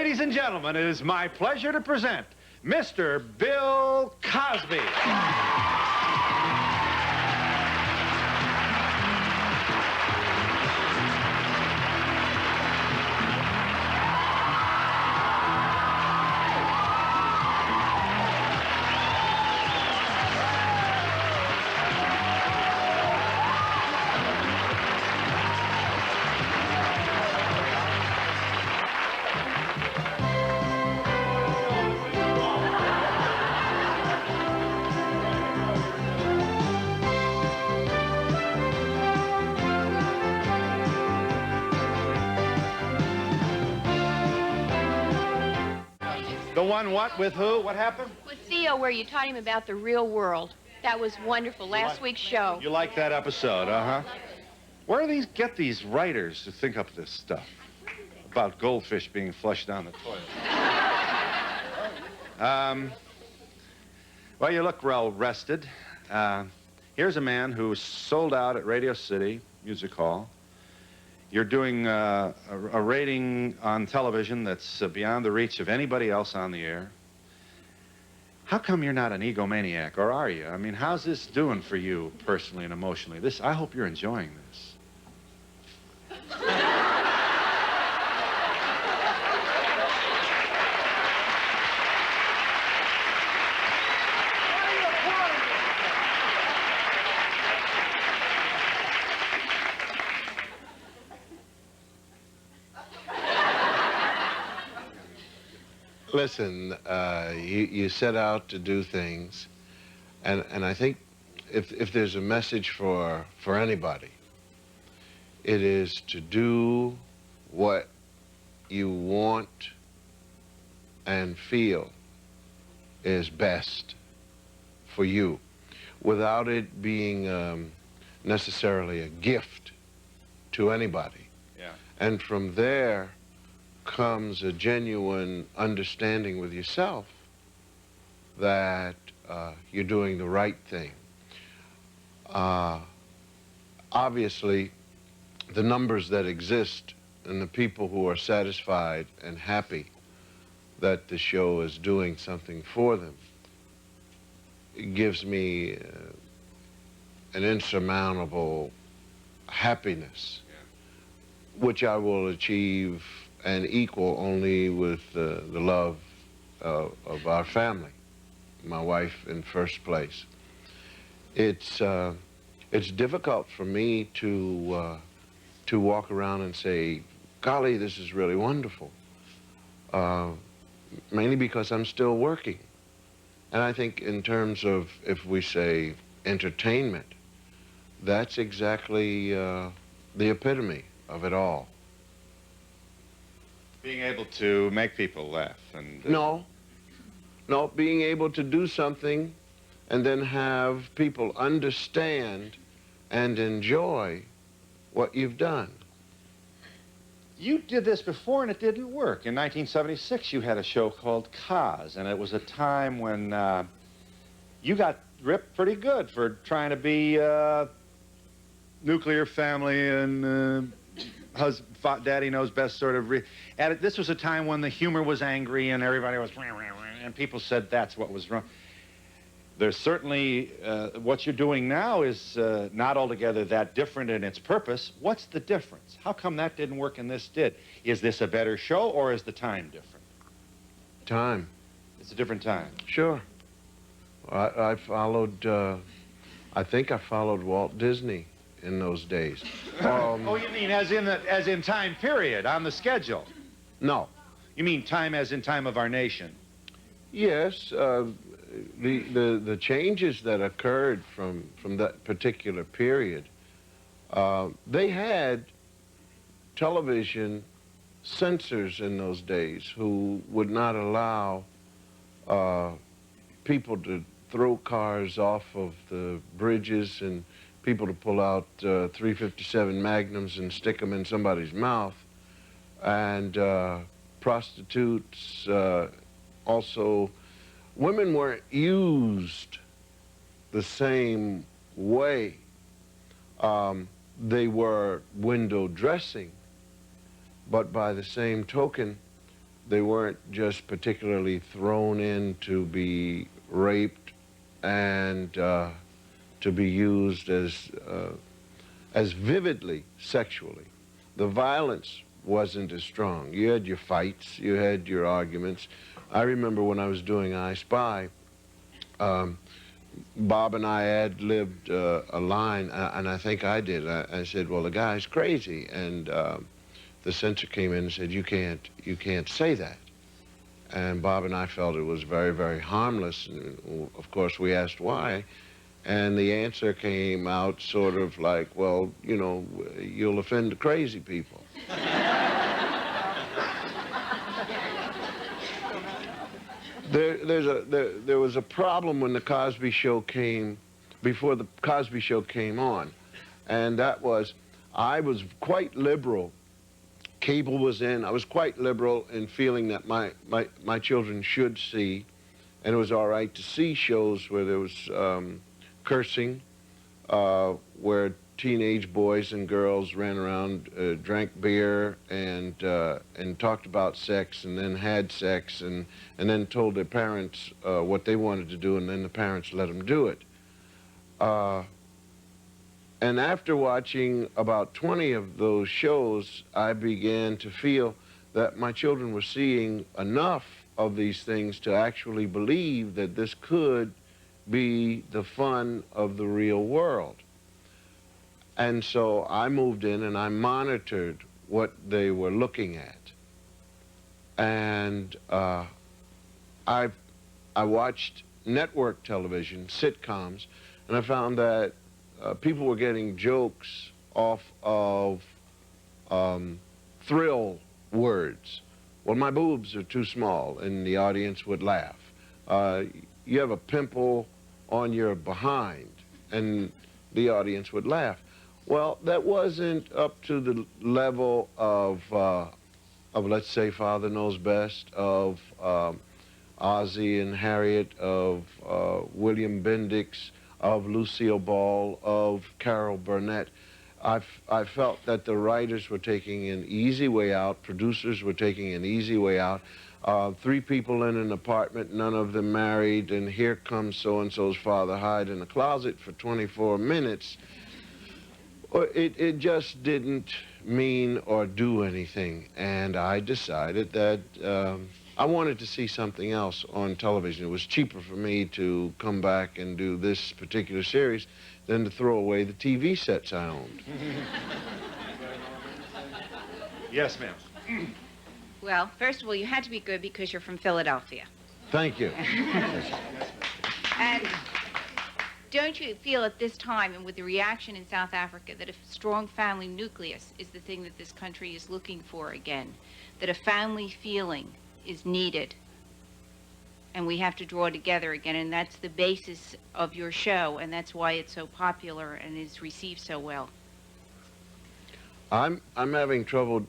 Ladies and gentlemen, it is my pleasure to present Mr. Bill Cosby. The one what? With who? What happened? With Theo, where you taught him about the real world. That was wonderful. Last week's show. You like that episode, uh-huh? Where do get these writers to think up this stuff about goldfish being flushed down the toilet? Well, you look well rested. Here's a man who's sold out at Radio City Music Hall. You're doing a rating on television that's beyond the reach of anybody else on the air. How come you're not an egomaniac, or are you? I mean, how's this doing for you personally and emotionally? I hope you're enjoying this. Listen, you set out to do things, and I think if there's a message for anybody, it is to do what you want and feel is best for you, without it being necessarily a gift to anybody. Yeah. And from there comes a genuine understanding with yourself that you're doing the right thing. Obviously, the numbers that exist and the people who are satisfied and happy that the show is doing something for them, it gives me an insurmountable happiness, which I will achieve and equal only with the love of our family, my wife in first place. It's difficult for me to walk around and say, golly, this is really wonderful, mainly because I'm still working. And I think in terms of, if we say entertainment, that's exactly the epitome of it all. Being able to make people laugh and... No, being able to do something and then have people understand and enjoy what you've done. You did this before and it didn't work. In 1976, you had a show called Cos, and it was a time when you got ripped pretty good for trying to be nuclear family and daddy knows best sort of... This was a time when the humor was angry and everybody was... And people said that's what was wrong. There's certainly... what you're doing now is not altogether that different in its purpose. What's the difference? How come that didn't work and this did? Is this a better show or is the time different? Time. It's a different time. Sure. I followed... I think I followed Walt Disney in those days. Oh, you mean as in time period, on the schedule? No. You mean time as in time of our nation? Yes, the changes that occurred from that particular period, they had television censors in those days who would not allow people to throw cars off of the bridges and people to pull out .357 Magnums and stick them in somebody's mouth, and prostitutes. Also, women weren't used the same way. They were window dressing, but by the same token, they weren't just particularly thrown in to be raped and to be used as vividly sexually. The violence wasn't as strong. You had your fights, you had your arguments. I remember when I was doing I Spy, Bob and I ad-libbed a line, and I think I did. I said, well, the guy's crazy. And the censor came in and said, you can't say that. And Bob and I felt it was very, very harmless. And of course, we asked why. And the answer came out sort of like, well, you know, you'll offend the crazy people. There was a problem when the Cosby Show came, before the Cosby Show came on, and that was, I was quite liberal. Cable was in. I was quite liberal in feeling that my children should see, and it was all right to see shows where there was cursing, where teenage boys and girls ran around, drank beer, and talked about sex, and then had sex, and then told their parents what they wanted to do, and then the parents let them do it. And after watching about 20 of those shows, I began to feel that my children were seeing enough of these things to actually believe that this could be the fun of the real world. And so I moved in and I monitored what they were looking at. And I watched network television, sitcoms, and I found that people were getting jokes off of thrill words. Well, my boobs are too small, and the audience would laugh. You have a pimple on your behind, and the audience would laugh. Well, that wasn't up to the level of let's say, Father Knows Best, of Ozzie and Harriet, of William Bendix, of Lucille Ball, of Carol Burnett. I felt that the writers were taking an easy way out, producers were taking an easy way out. 3 people in an apartment, none of them married, and here comes so-and-so's father, hide in the closet for 24 minutes. It just didn't mean or do anything, and I decided that I wanted to see something else on television. It was cheaper for me to come back and do this particular series than to throw away the TV sets I owned. Yes, ma'am. Well, first of all, you had to be good because you're from Philadelphia. Thank you. And don't you feel at this time, and with the reaction in South Africa, that a strong family nucleus is the thing that this country is looking for again? That a family feeling is needed, and we have to draw together again, and that's the basis of your show, and that's why it's so popular and is received so well. I'm having trouble.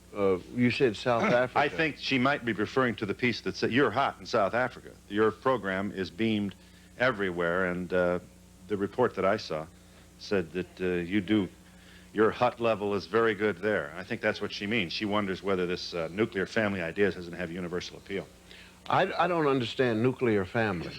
You said South Africa. I think she might be referring to the piece that said, you're hot in South Africa. Your program is beamed everywhere, and the report that I saw said that your hot level is very good there. I think that's what she means. She wonders whether this nuclear family idea doesn't have universal appeal. I don't understand nuclear family.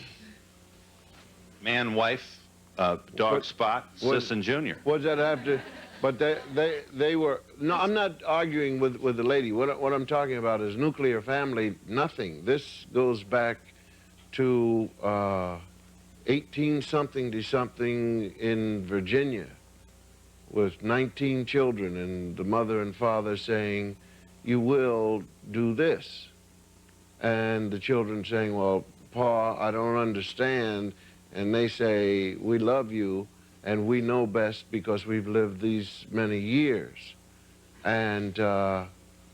Man, wife, dog Spot, Sis and Junior. What does that have to... But they were... No, I'm not arguing with the lady. What I'm talking about is nuclear family, nothing. This goes back to 18-something to something in Virginia with 19 children, and the mother and father saying, you will do this. And the children saying, well, Pa, I don't understand. And they say, we love you, and we know best because we've lived these many years. And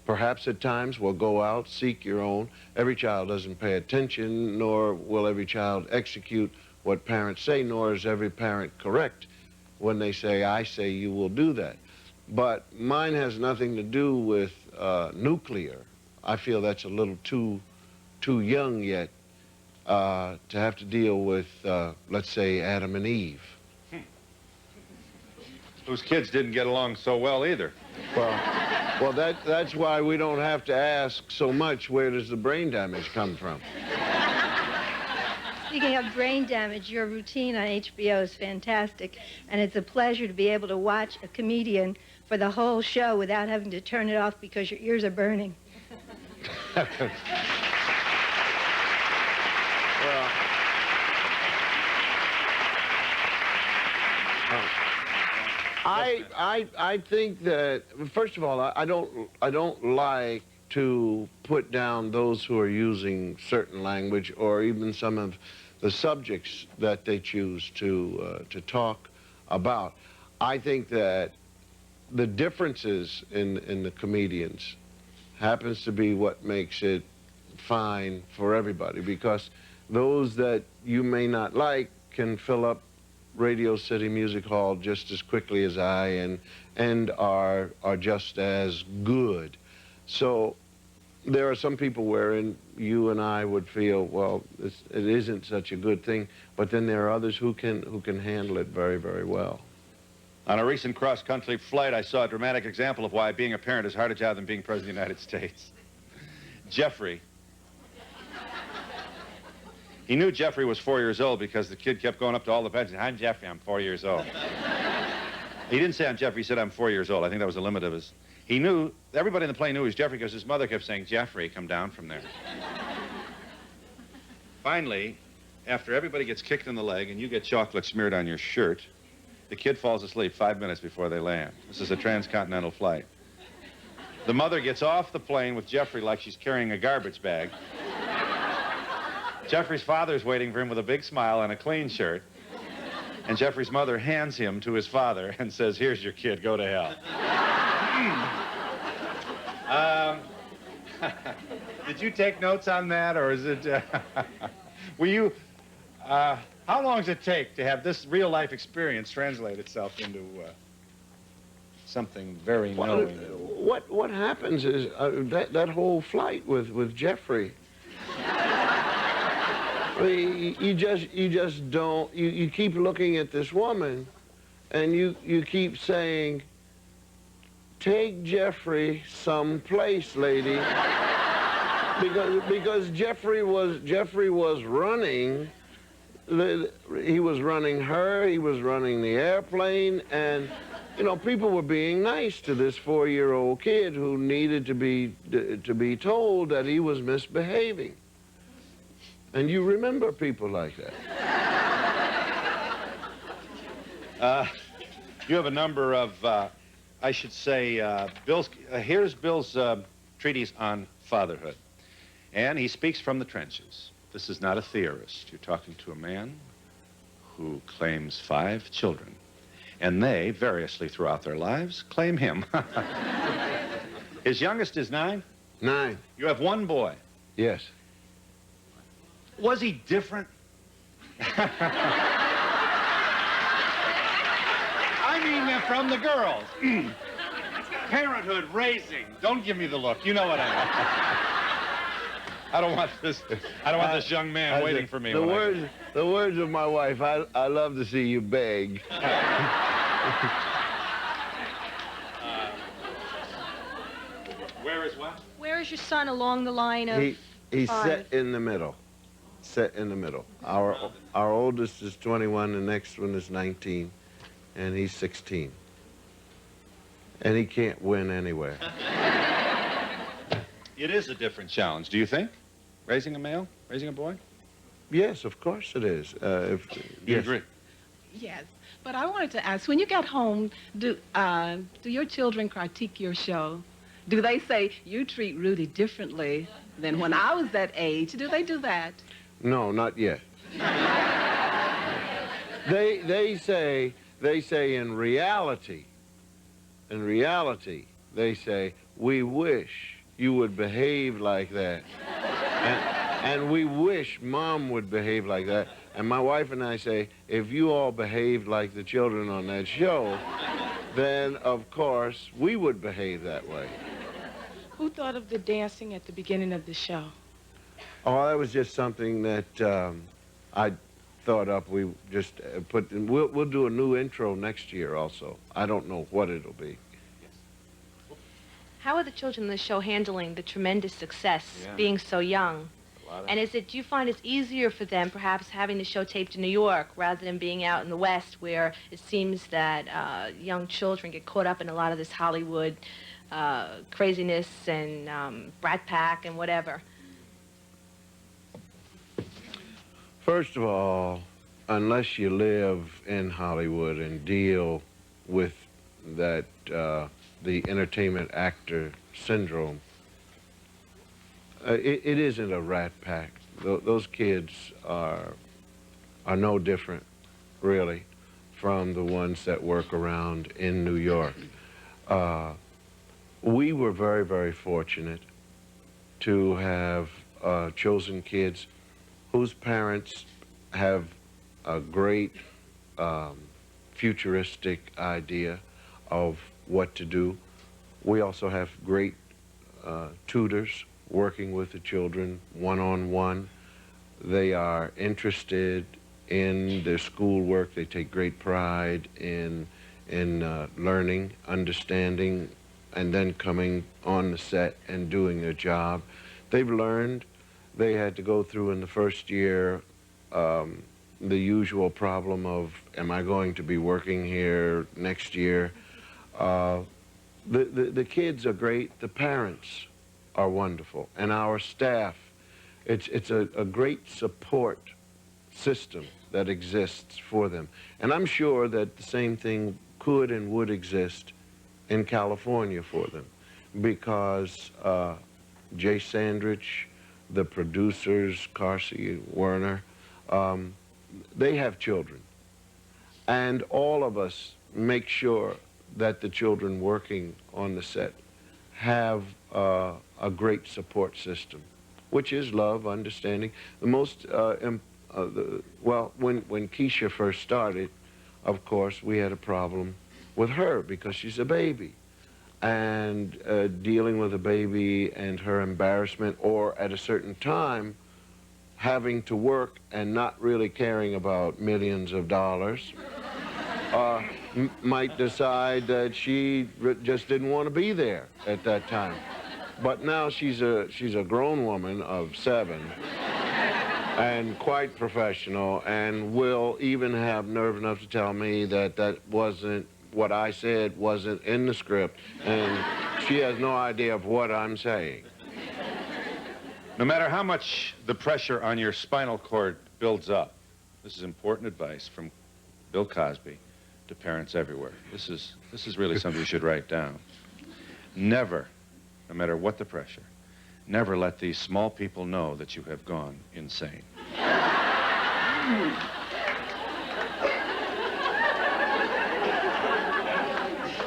perhaps at times we'll go out, seek your own. Every child doesn't pay attention, nor will every child execute what parents say, nor is every parent correct when they say, I say you will do that. But mine has nothing to do with nuclear. I feel that's a little too young yet to have to deal with, let's say, Adam and Eve. Whose kids didn't get along so well either. Well, Well, that's why we don't have to ask so much, where does the brain damage come from? Speaking of brain damage, your routine on HBO is fantastic, and it's a pleasure to be able to watch a comedian for the whole show without having to turn it off because your ears are burning. Well, I think that, first of all, I don't like to put down those who are using certain language or even some of the subjects that they choose to talk about. I think that the differences in the comedians happens to be what makes it fine for everybody, because those that you may not like can fill up Radio City Music Hall just as quickly as I, and are just as good. So there are some people wherein you and I would feel, well, it isn't such a good thing, but then there are others who can handle it very, very well. On a recent cross-country flight, I saw a dramatic example of why being a parent is a harder job than being President of the United States. Jeffrey. He knew Jeffrey was 4 years old because the kid kept going up to all the pensions. I'm Jeffrey, I'm 4 years old. He didn't say I'm Jeffrey, he said I'm 4 years old. I think that was the limit of his. He knew, everybody in the plane knew he was Jeffrey because his mother kept saying, Jeffrey, come down from there. Finally, after everybody gets kicked in the leg and you get chocolate smeared on your shirt, the kid falls asleep 5 minutes before they land. This is a transcontinental flight. The mother gets off the plane with Jeffrey like she's carrying a garbage bag. Jeffrey's father's waiting for him with a big smile and a clean shirt. And Jeffrey's mother hands him to his father and says, here's your kid, go to hell. Did you take notes on that, or is it... were you... how long does it take to have this real-life experience translate itself into something very knowing? What happens is that whole flight with Jeffrey. You just don't. You keep looking at this woman, and you keep saying, "Take Jeffrey someplace, lady," because Jeffrey was running. He was running her, he was running the airplane, and, you know, people were being nice to this 4-year-old kid who needed to be told that he was misbehaving. And you remember people like that. You have a number of, I should say, here's Bill's treatise on fatherhood. And he speaks from the trenches. This is not a theorist. You're talking to a man who claims 5 children. And they, variously throughout their lives, claim him. His youngest is 9? 9. You have 1 boy. Yes. Was he different? I mean, from the girls. Parenthood, raising. Don't give me the look. You know what I mean. I don't want this young man waiting for me. The words of my wife, I love to see you beg. Where is what? Where is your son along the line of He's 5? set in the middle. Set in the middle. Our oldest is 21, the next one is 19, and he's 16. And he can't win anywhere. It is a different challenge, do you think? Raising a male? Raising a boy? Yes, of course it is. You agree? Yes, but I wanted to ask, when you got home, do your children critique your show? Do they say, you treat Rudy differently than when I was that age? Do they do that? No, not yet. They say in reality, they say, we wish you would behave like that. And we wish Mom would behave like that. And my wife and I say, if you all behaved like the children on that show, then, of course, we would behave that way. Who thought of the dancing at the beginning of the show? Oh, that was just something that I thought up. We just put, we'll do a new intro next year also. I don't know what it'll be. how are the children in the show handling the tremendous success Yeah. being so young? And do you find it's easier for them, perhaps, having the show taped in New York rather than being out in the West, where it seems that young children get caught up in a lot of this Hollywood craziness and Brat Pack and whatever? First of all, unless you live in Hollywood and deal with that, the entertainment actor syndrome, it isn't a rat pack. Those kids are no different, really, from the ones that work around in New York. We were very, very fortunate to have chosen kids whose parents have a great futuristic idea of what to do. We also have great tutors working with the children one-on-one. They are interested in their schoolwork. They take great pride in learning, understanding, and then coming on the set and doing their job. They've learned. They had to go through in the first year the usual problem of, am I going to be working here next year? The kids are great. The parents are wonderful. And our staff, it's a great support system that exists for them. And I'm sure that the same thing could and would exist in California for them, because Jay Sandrich, the producers, Carsey, Werner, they have children. And all of us make sure that the children working on the set have a great support system, which is love, understanding. The most, well, when Keisha first started, of course, we had a problem with her because she's a baby. And dealing with a baby and her embarrassment, or at a certain time, having to work and not really caring about millions of dollars, might decide that she just didn't want to be there at that time. But now she's a grown woman of 7 and quite professional, and will even have nerve enough to tell me that that wasn't what I said, wasn't in the script, and she has no idea of what I'm saying. No matter how much the pressure on your spinal cord builds up, this is important advice from Bill Cosby to parents everywhere. This is really something you should write down. Never, no matter what the pressure, never let these small people know that you have gone insane.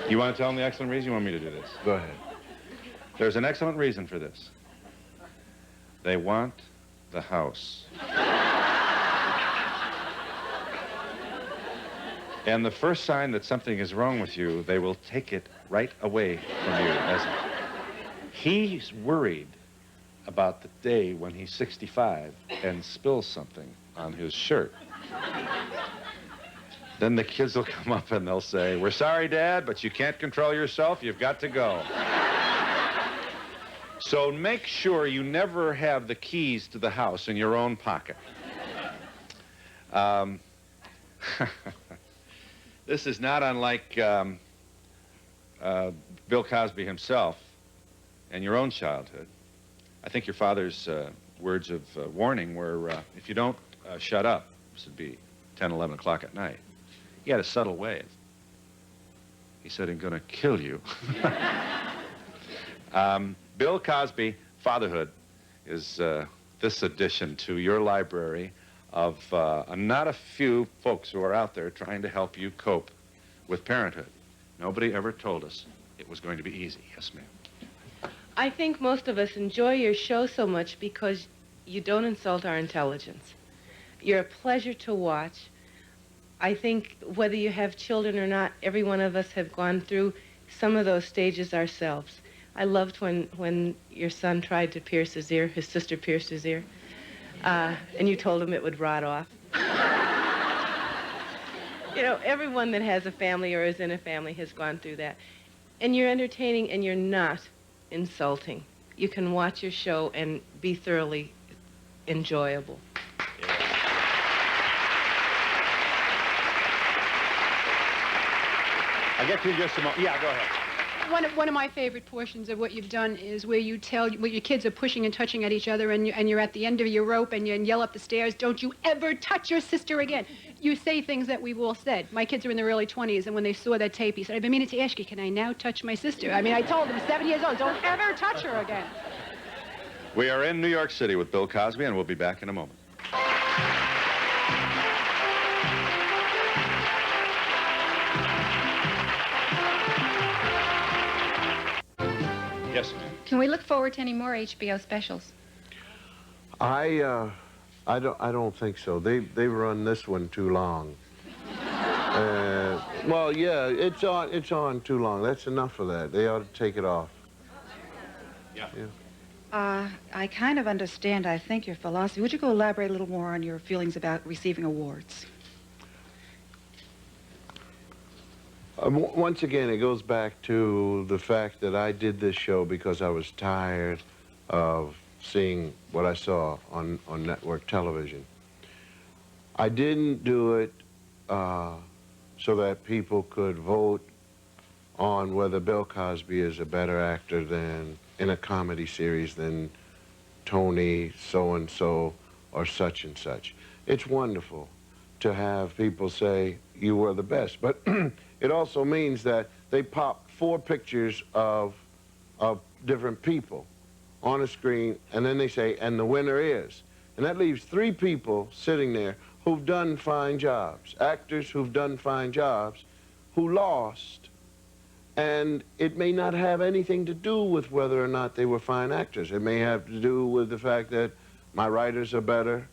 You want to tell them the excellent reason? You want me to do this? Go ahead. There's an excellent reason for this. They want the house. And the first sign that something is wrong with you, they will take it right away from you. He's worried about the day when he's 65 and spills something on his shirt. Then the kids will come up and they'll say, "We're sorry, Dad, but you can't control yourself. You've got to go." So make sure you never have the keys to the house in your own pocket. This is not unlike Bill Cosby himself and your own childhood. I think your father's words of warning were, if you don't shut up, this would be 10, 11 o'clock at night. He had a subtle way. He said, "I'm going to kill you." Bill Cosby, Fatherhood, is this addition to your library of not a few folks who are out there trying to help you cope with parenthood. Nobody ever told us it was going to be easy. Yes, ma'am. I think most of us enjoy your show so much because you don't insult our intelligence. You're a pleasure to watch. I think whether you have children or not, every one of us have gone through some of those stages ourselves. I loved when your son tried to pierce his ear, his sister pierced his ear, and you told him it would rot off. You know, everyone that has a family or is in a family has gone through that. And you're entertaining and you're not insulting. You can watch your show and be thoroughly enjoyable. I'll get to you in just a moment. Yeah, go ahead. One of my favorite portions of what you've done is where you tell what your kids are pushing and touching at each other, and you're at the end of your rope and you yell up the stairs, "Don't you ever touch your sister again!" You say things that we've all said. My kids are in their early 20s, and when they saw that tape, he said, "I've been meaning to ask you, can I now touch my sister?" I mean, I told them, 7 years old, don't ever touch her again. We are in New York City with Bill Cosby, and we'll be back in a moment. Yes, ma'am. Can we look forward to any more HBO specials? I don't think so. They run this one too long. Well, yeah, it's on too long. That's enough of that. They ought to take it off. Yeah. I kind of understand, I think, your philosophy. Would you go elaborate a little more on your feelings about receiving awards? Once again, it goes back to the fact that I did this show because I was tired of seeing what I saw on network television. I didn't do it so that people could vote on whether Bill Cosby is a better actor than in a comedy series than Tony so-and-so or such and such. It's wonderful to have people say you were the best, but it also means that they pop 4 pictures of different people on a screen, and then they say, and the winner is. And that leaves 3 people sitting there who've done fine jobs, actors who've done fine jobs, who lost. And it may not have anything to do with whether or not they were fine actors. It may have to do with the fact that my writers are better,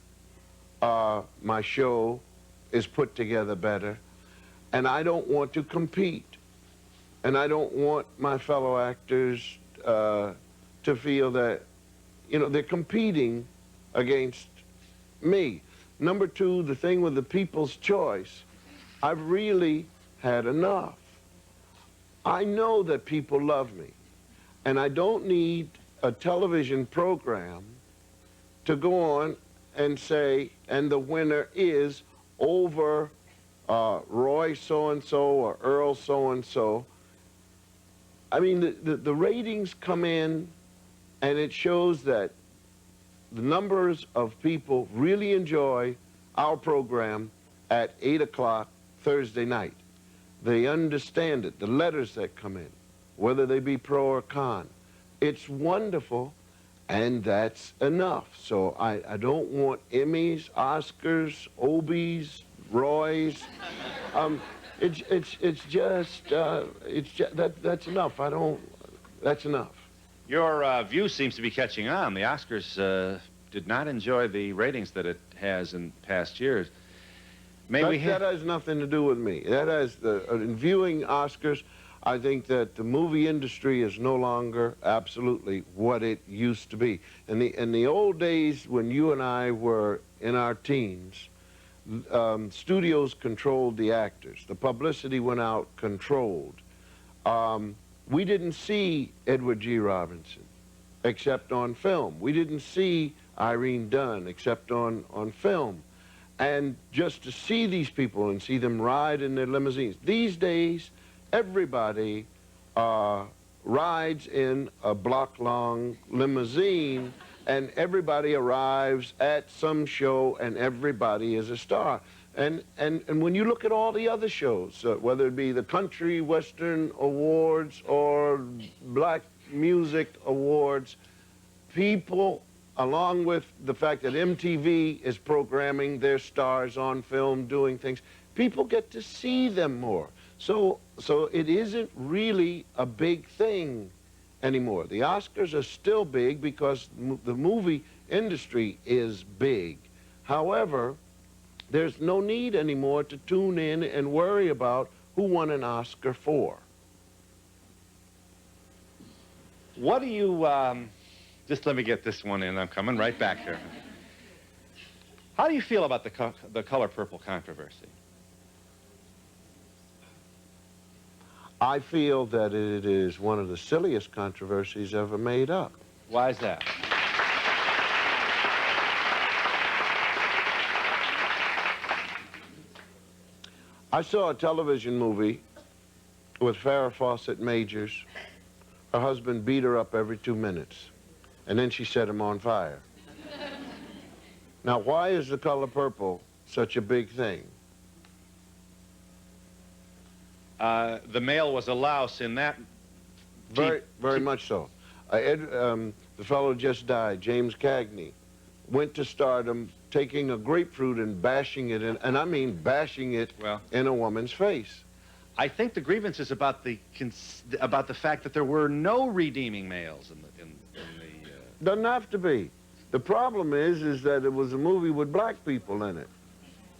my show is put together better, and I don't want to compete. And I don't want my fellow actors to feel that, you know, they're competing against me. Number 2, the thing with the People's Choice, I've really had enough. I know that people love me, and I don't need a television program to go on and say, and the winner is over Roy so-and-so or Earl so-and-so. I mean, the ratings come in, and it shows that the numbers of people really enjoy our program at 8 o'clock Thursday night. They understand it, the letters that come in, whether they be pro or con. It's wonderful, and that's enough. So I don't want Emmys, Oscars, Obies, Roys. It's just that's enough. That's enough. Your view seems to be catching on. The Oscars did not enjoy the ratings that it has in past years. That has nothing to do with me. That has in viewing Oscars, I think that the movie industry is no longer absolutely what it used to be. In the old days when you and I were in our teens, studios controlled the actors. The publicity went out controlled. We didn't see Edward G. Robinson except on film. We didn't see Irene Dunne except on film. And just to see these people and see them ride in their limousines. These days, everybody rides in a block-long limousine, and everybody arrives at some show, and everybody is a star. And when you look at all the other shows, whether it be the Country Western Awards or Black Music Awards, people, along with the fact that MTV is programming their stars on film, doing things, people get to see them more. So it isn't really a big thing anymore. The Oscars are still big because the movie industry is big. However, there's no need anymore to tune in and worry about who won an Oscar for. What do you, just let me get this one in. I'm coming right back here. How do you feel about the color purple controversy? I feel that it is one of the silliest controversies ever made up. Why is that? I saw a television movie with Farrah Fawcett Majors. Her husband beat her up every 2 minutes, and then she set him on fire. Now, why is the color purple such a big thing? The male was a louse in that. Very much so. The fellow just died, James Cagney, went to stardom taking a grapefruit and bashing it in, and I mean bashing it in a woman's face. I think the grievance is about the fact that there were no redeeming males in the. Doesn't have to be. The problem is that it was a movie with black people in it.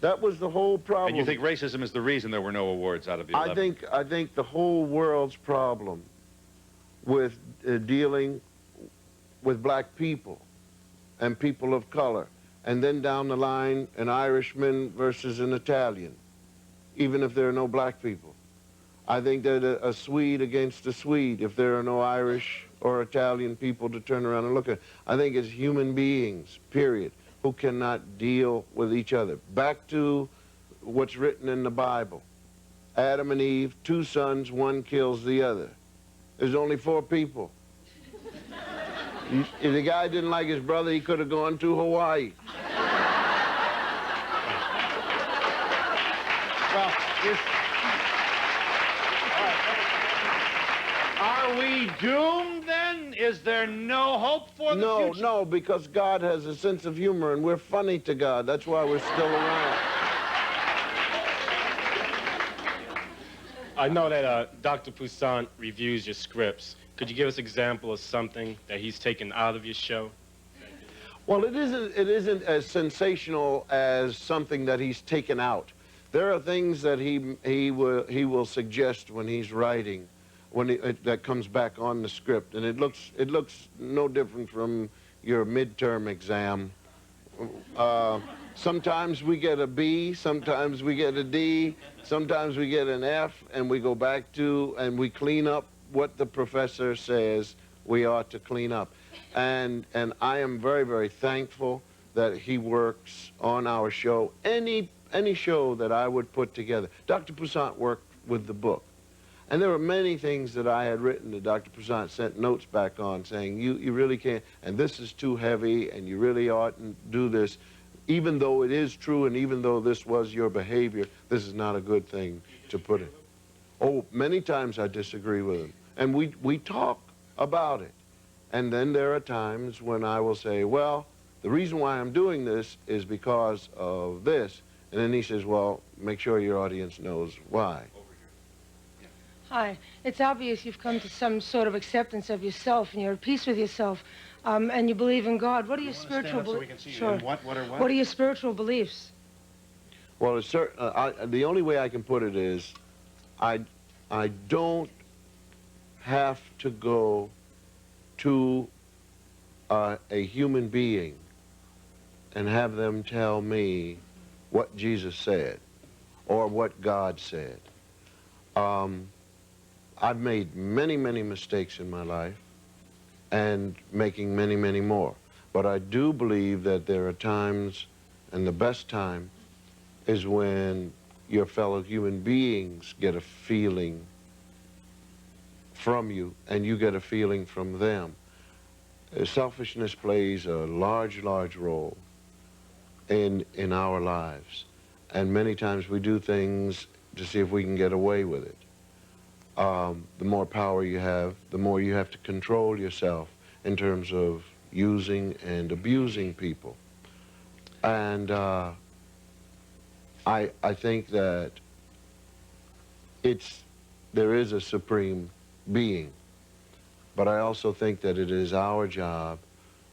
That was the whole problem. And you think racism is the reason there were no awards out of the 11? I think the whole world's problem with dealing with black people and people of color, and then down the line, an Irishman versus an Italian, even if there are no black people. I think that a Swede against a Swede, if there are no Irish or Italian people to turn around and look at. I think it's human beings, period, who cannot deal with each other. Back to what's written in the Bible. Adam and Eve, 2 sons, one kills the other. There's only 4 people. If the guy didn't like his brother, he could have gone to Hawaii. Well, are we doomed then? Is there no hope for the future? No, because God has a sense of humor, and we're funny to God. That's why we're still around. I know that Dr. Poussaint reviews your scripts. Could you give us an example of something that he's taken out of your show? Well, it isn't as sensational as something that he's taken out. There are things that he will suggest when he's writing, that comes back on the script, and it looks no different from your midterm exam. Sometimes we get a B, sometimes we get a D, sometimes we get an F, and we go back to and we clean up what the professor says we ought to clean up. And I am very, very thankful that he works on our show. Any show that I would put together. Dr. Poussaint worked with the book. And there were many things that I had written that Dr. Poussaint sent notes back on saying, you really can't, and this is too heavy, and you really oughtn't do this. Even though it is true, and even though this was your behavior, this is not a good thing to put in. Oh, many times I disagree with him. And we talk about it. And then there are times when I will say, well, the reason why I'm doing this is because of this. And then he says, well, make sure your audience knows why. Hi. It's obvious you've come to some sort of acceptance of yourself, and you're at peace with yourself, and you believe in God. What are your spiritual beliefs? Sure. What are your spiritual beliefs? Well, the only way I can put it is, I don't have to go to a human being and have them tell me what Jesus said or what God said. I've made many, many mistakes in my life and making many, many more. But I do believe that there are times, and the best time is when your fellow human beings get a feeling from you and you get a feeling from them. Selfishness plays a large, large role in our lives. And many times we do things to see if we can get away with it. The more power you have, the more you have to control yourself in terms of using and abusing people. And I think that there is a supreme being, but I also think that it is our job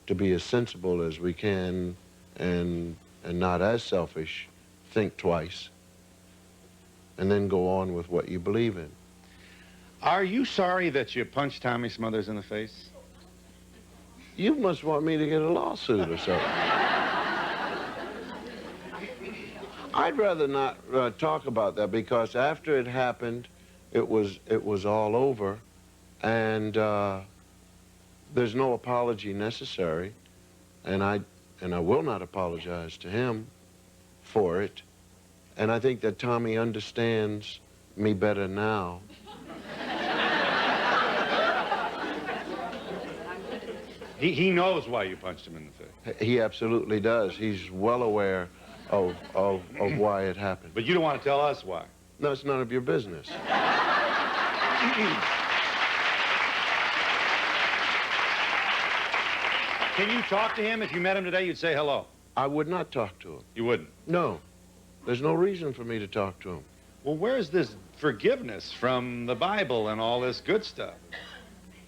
to be as sensible as we can and not as selfish, think twice, and then go on with what you believe in. Are you sorry that you punched Tommy Smothers in the face? You must want me to get a lawsuit or something. I'd rather not talk about that, because after it happened, it was all over, and there's no apology necessary, and I will not apologize to him for it. And I think that Tommy understands me better now. He knows why you punched him in the face. He absolutely does. He's well aware of why it happened. But you don't want to tell us why. No, it's none of your business. Can you talk to him? If you met him today, you'd say hello. I would not talk to him. You wouldn't? No. There's no reason for me to talk to him. Well, where's this forgiveness from the Bible and all this good stuff?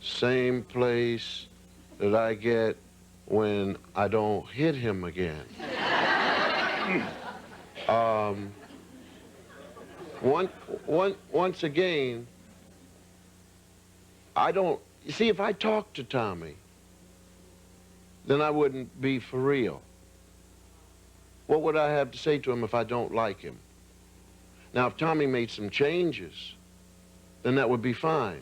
Same place that I get when I don't hit him again. Once again, I don't... You see, if I talked to Tommy, then I wouldn't be for real. What would I have to say to him if I don't like him? Now, if Tommy made some changes, then that would be fine.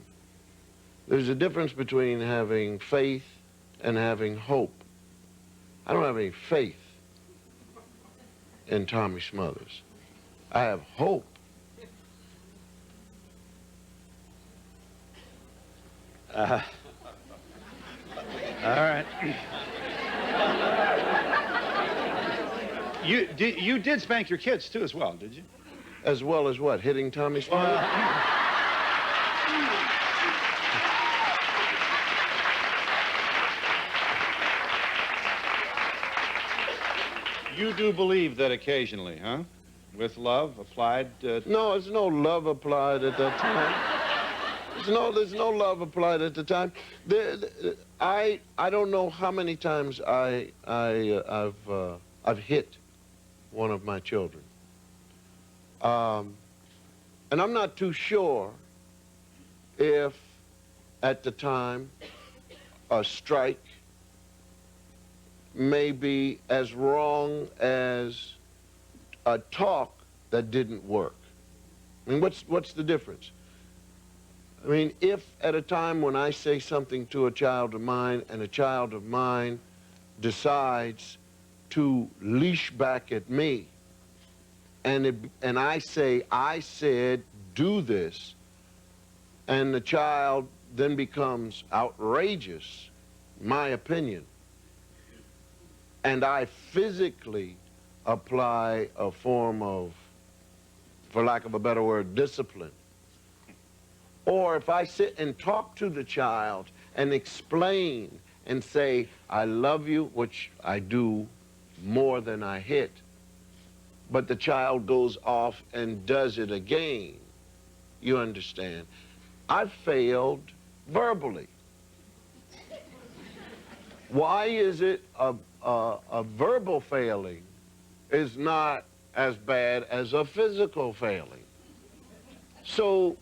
There's a difference between having faith and having hope. I don't have any faith in Tommy Smothers. I have hope. All right. You did spank your kids, too, as well, did you? As well as what? Hitting Tommy Smothers? You do believe that occasionally, huh? With love applied... No, there's no love applied at that time. There's no love applied at the time. I don't know how many times I've hit one of my children. And I'm not too sure if, at the time, a strike may be as wrong as a talk that didn't work. I mean, what's the difference? I mean, if at a time when I say something to a child of mine and a child of mine decides to leash back at me, and I say, I said, do this, and the child then becomes outrageous, my opinion, and I physically apply a form of, for lack of a better word, discipline, or if I sit and talk to the child and explain and say, I love you, which I do more than I hit, but the child goes off and does it again, you understand? I've failed verbally. Why is it a verbal failing is not as bad as a physical failing? So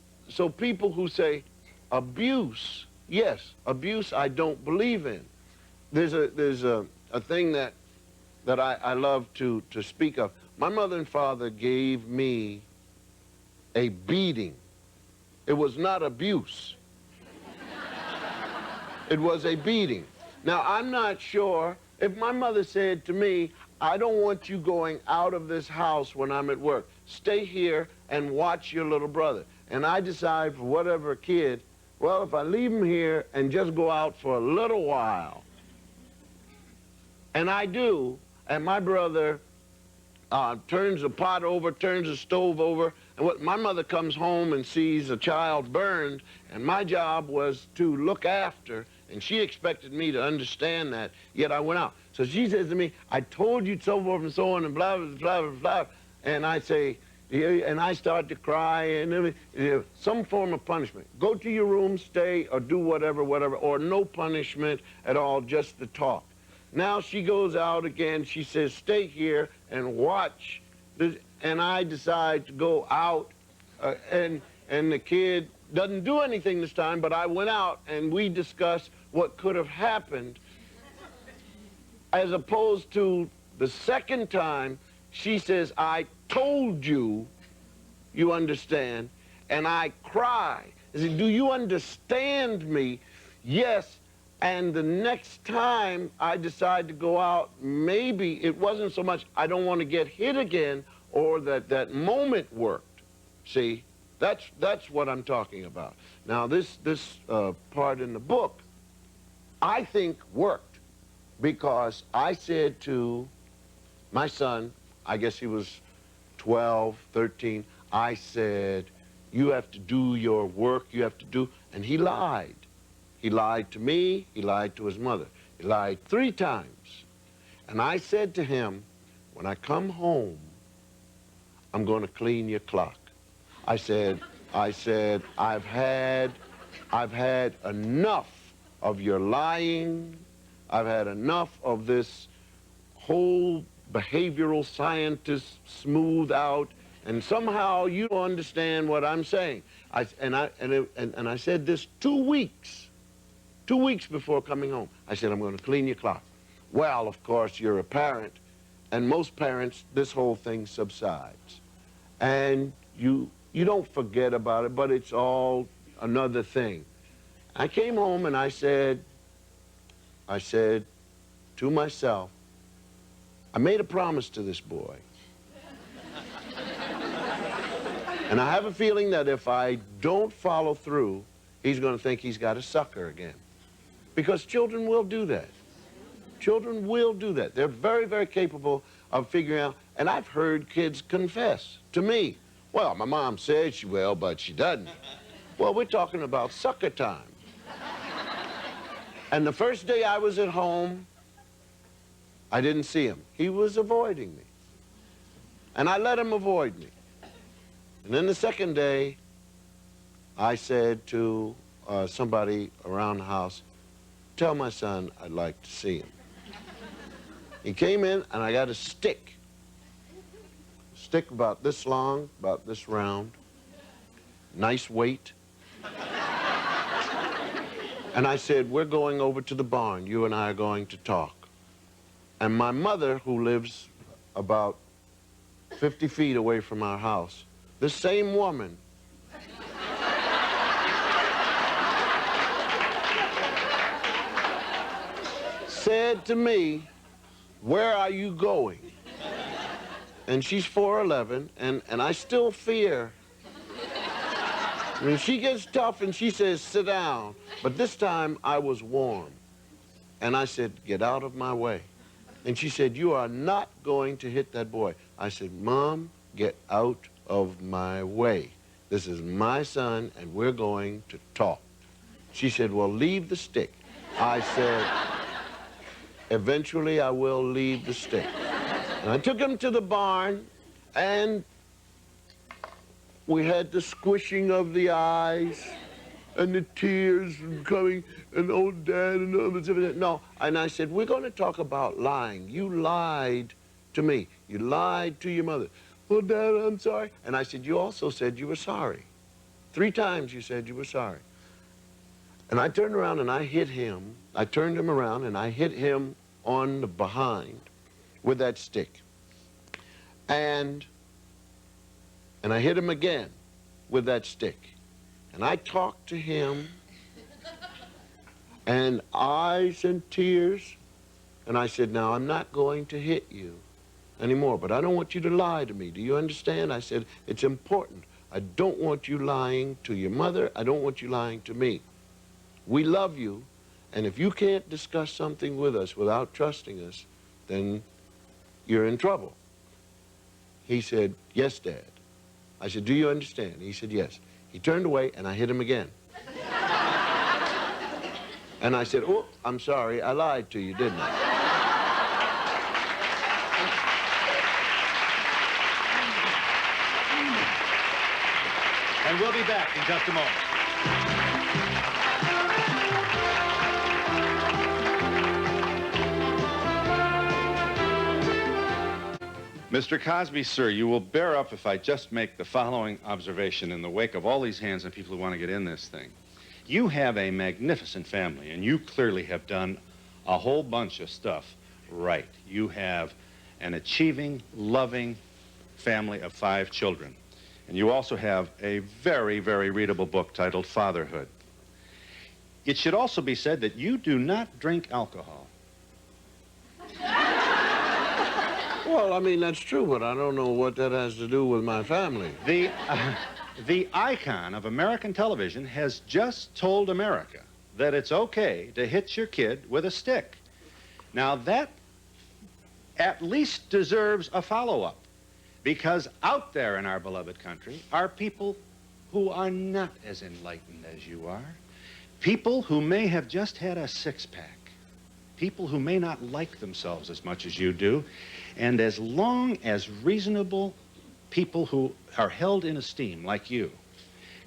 people who say abuse, yes, abuse I don't believe in. There's a thing that I love to speak of. My mother and father gave me a beating. It was not abuse. It was a beating. Now, I'm not sure if my mother said to me, I don't want you going out of this house when I'm at work. Stay here and watch your little brother. And I decide for whatever kid, well, if I leave him here and just go out for a little while, and I do, and my brother turns the pot over, turns the stove over, and my mother comes home and sees a child burned, and my job was to look after, and she expected me to understand that, yet I went out. So she says to me, I told you so forth and so on, and blah, blah, blah, blah, blah. And I say, and I start to cry, and some form of punishment. Go to your room, stay, or do whatever, or no punishment at all, just the talk. Now she goes out again, she says, stay here and watch. And I decide to go out, and the kid doesn't do anything this time, but I went out and we discussed what could have happened, as opposed to the second time, she says, I told you, you understand, and I cry. I said, do you understand me? Yes. And the next time I decide to go out, maybe it wasn't so much I don't want to get hit again or that moment worked. See, that's what I'm talking about. Now, this part in the book, I think worked because I said to my son, I guess he was 12, 13, I said, you have to do your work, you have to do, and he lied. He lied to me, he lied to his mother. He lied 3 times. And I said to him, when I come home, I'm going to clean your clock. I said, I've had enough of your lying. I've had enough of this whole behavioral scientist smooth out, and somehow you don't understand what I'm saying. I said this 2 weeks. 2 weeks before coming home. I said, I'm going to clean your clock. Well, of course, you're a parent, and most parents, this whole thing subsides. And you don't forget about it, but it's all another thing. I came home and I said to myself, I made a promise to this boy. And I have a feeling that if I don't follow through, he's going to think he's got a sucker again. Because children will do that. Children will do that. They're very, very capable of figuring out, and I've heard kids confess to me, well, my mom said she will, but she doesn't. Well, we're talking about sucker time. And the first day I was at home, I didn't see him. He was avoiding me. And I let him avoid me. And then the second day, I said to somebody around the house, tell my son I'd like to see him. He came in, and I got a stick. A stick about this long, about this round, nice weight. And I said, we're going over to the barn. You and I are going to talk. And my mother, who lives about 50 feet away from our house, this same woman, said to me, where are you going? And she's 4'11", and I still fear. I mean, she gets tough and she says, sit down. But this time I was warm. And I said, get out of my way. And she said, you are not going to hit that boy. I said, Mom, get out of my way. This is my son, and we're going to talk. She said, well, leave the stick. I said, eventually I will leave the stick. And I took him to the barn, and we had the squishing of the eyes and the tears coming, and old Dad and all this. No, and I said, we're going to talk about lying. You lied to me. You lied to your mother. Oh, Dad, I'm sorry. And I said, you also said you were sorry. 3 times you said you were sorry. And I turned around and I hit him. I turned him around and I hit him on the behind with that stick. And I hit him again with that stick. And I talked to him, and eyes and tears, and I said, now, I'm not going to hit you anymore, but I don't want you to lie to me. Do you understand? I said, it's important. I don't want you lying to your mother. I don't want you lying to me. We love you, and if you can't discuss something with us without trusting us, then you're in trouble. He said, yes, Dad. I said, do you understand? He said, yes. He turned away, and I hit him again. And I said, oh, I'm sorry, I lied to you, didn't I? And we'll be back in just a moment. Mr. Cosby, sir, you will bear up if I just make the following observation in the wake of all these hands and people who want to get in this thing. You have a magnificent family, and you clearly have done a whole bunch of stuff right. You have an achieving, loving family of 5 children. And you also have a very, very readable book titled Fatherhood. It should also be said that you do not drink alcohol. Well, I mean, that's true, but I don't know what that has to do with my family. The icon of American television has just told America that it's okay to hit your kid with a stick. Now, that at least deserves a follow-up, because out there in our beloved country are people who are not as enlightened as you are, people who may have just had a six-pack, people who may not like themselves as much as you do, and as long as reasonable people who are held in esteem, like you,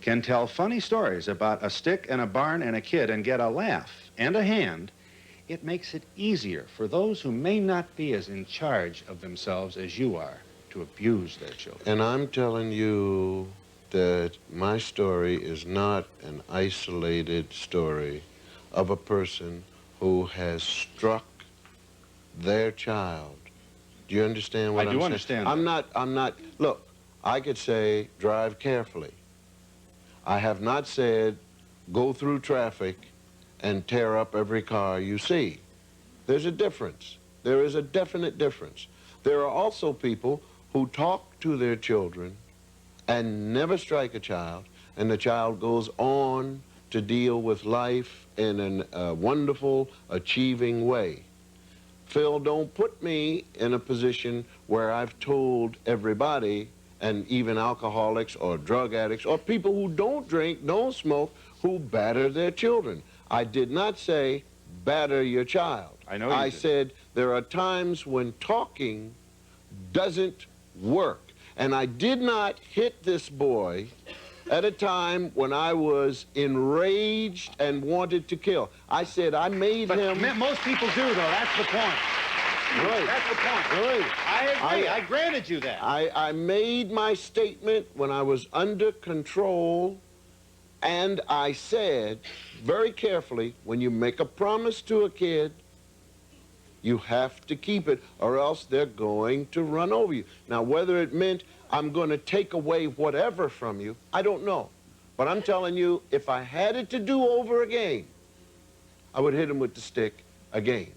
can tell funny stories about a stick and a barn and a kid and get a laugh and a hand, it makes it easier for those who may not be as in charge of themselves as you are to abuse their children. And I'm telling you that my story is not an isolated story of a person who has struck their child. Do you understand what I'm saying? I do understand. I'm not, look, I could say drive carefully. I have not said go through traffic and tear up every car you see. There's a difference. There is a definite difference. There are also people who talk to their children and never strike a child, and the child goes on to deal with life in a wonderful, achieving way. Phil, don't put me in a position where I've told everybody, and even alcoholics or drug addicts or people who don't drink, don't smoke, who batter their children. I did not say batter your child. I know you I did. said there are times when talking doesn't work. And I did not hit this boy at a time when I was enraged and wanted to kill. I said I made him... Most people do, though. That's the point. Right. That's the point. Right. I agree. I granted you that. I made my statement when I was under control, and I said very carefully, when you make a promise to a kid, you have to keep it, or else they're going to run over you. Now, whether it meant I'm going to take away whatever from you, I don't know. But I'm telling you, if I had it to do over again, I would hit him with the stick again.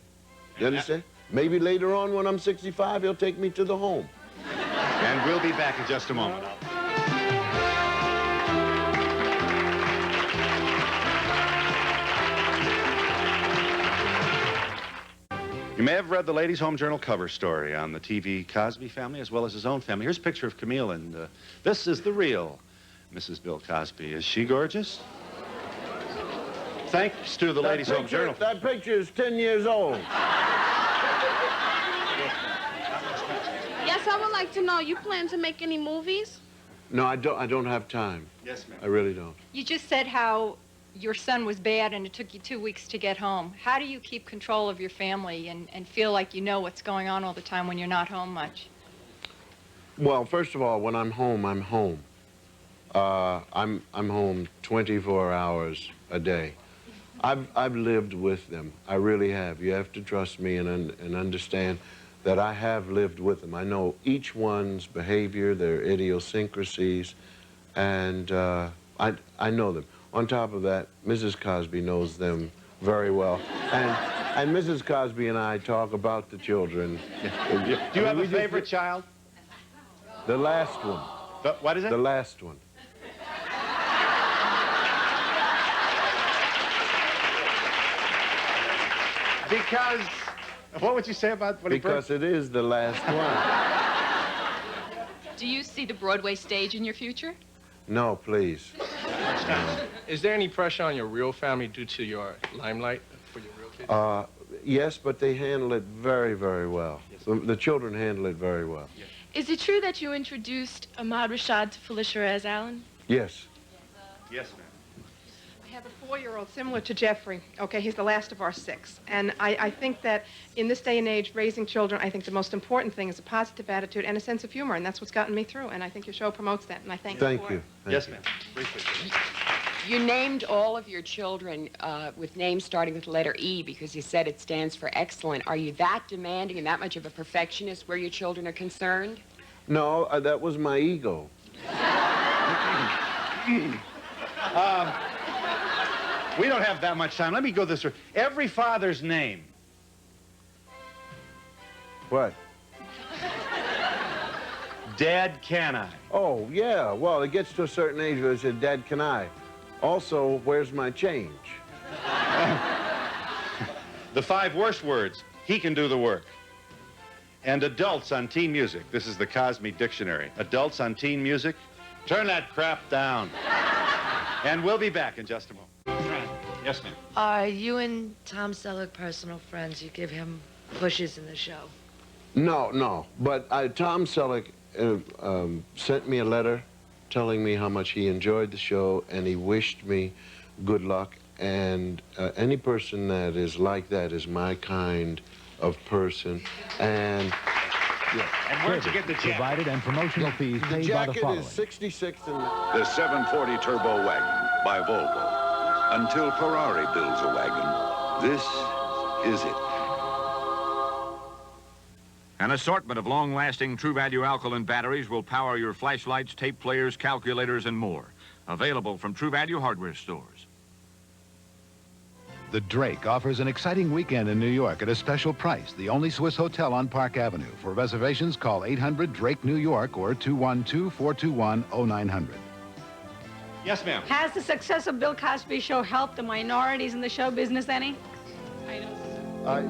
You understand? Maybe later on when I'm 65, he'll take me to the home. And we'll be back in just a moment. You may have read the Ladies' Home Journal cover story on the TV Cosby family as well as his own family. Here's a picture of Camille, and this is the real Mrs. Bill Cosby. Is she gorgeous? Thanks to the Ladies' Home Journal. That picture is 10 years old. Yes, I would like to know, you plan to make any movies? No, I don't have time. Yes, ma'am. I really don't. You just said how your son was bad and it took you 2 weeks to get home. How do you keep control of your family and feel like you know what's going on all the time when you're not home much? Well, first of all, when I'm home, I'm home. I'm home 24 hours a day. I've lived with them. I really have. You have to trust me and understand that I have lived with them. I know each one's behavior, their idiosyncrasies, and I know them. On top of that, Mrs. Cosby knows them very well. And Mrs. Cosby and I talk about the children. Do you have a favorite child? The last one. What is it? The last one. Because, what would you say about what Because it is the last one. Do you see the Broadway stage in your future? No, please. Is there any pressure on your real family due to your limelight for your real kids? Yes, but they handle it very, very well. The children handle it very well. Is it true that you introduced Ahmad Rashad to Felicia as Alan? Yes. Yes, ma'am. I have a 4-year-old similar to Jeffrey. Okay, he's the last of our 6. And I think that in this day and age, raising children, I think the most important thing is a positive attitude and a sense of humor, and that's what's gotten me through. And I think your show promotes that, and I thank you for it. Yes, ma'am. Briefly, please. You named all of your children with names starting with the letter E because you said it stands for excellent. Are you that demanding and that much of a perfectionist where your children are concerned? No, that was my ego. We don't have that much time. Let me go this way. Every father's name. What? Dad, can I? Oh, yeah. Well, it gets to a certain age where they say, Dad, can I? Also, where's my change? The 5 worst words. He can do the work. And adults on teen music. This is the Cosby Dictionary. Adults on teen music. Turn that crap down. And we'll be back in just a moment. Yes, ma'am. Are you and Tom Selleck personal friends? You give him pushes in the show? No. But Tom Selleck sent me a letter telling me how much he enjoyed the show, and he wished me good luck. And any person that is like that is my kind of person. And And where'd you get the jacket? Provided and promotional fees the paid by the jacket following. is 66 and The 740 Turbo Wagon by Volvo. Until Ferrari builds a wagon, this is it. An assortment of long-lasting True Value alkaline batteries will power your flashlights, tape players, calculators, and more. Available from True Value hardware stores. The Drake offers an exciting weekend in New York at a special price. The only Swiss hotel on Park Avenue. For reservations, call 800-DRAKE-NEW YORK or 212-421-0900. Yes, ma'am. Has the success of Bill Cosby Show helped the minorities in the show business any? I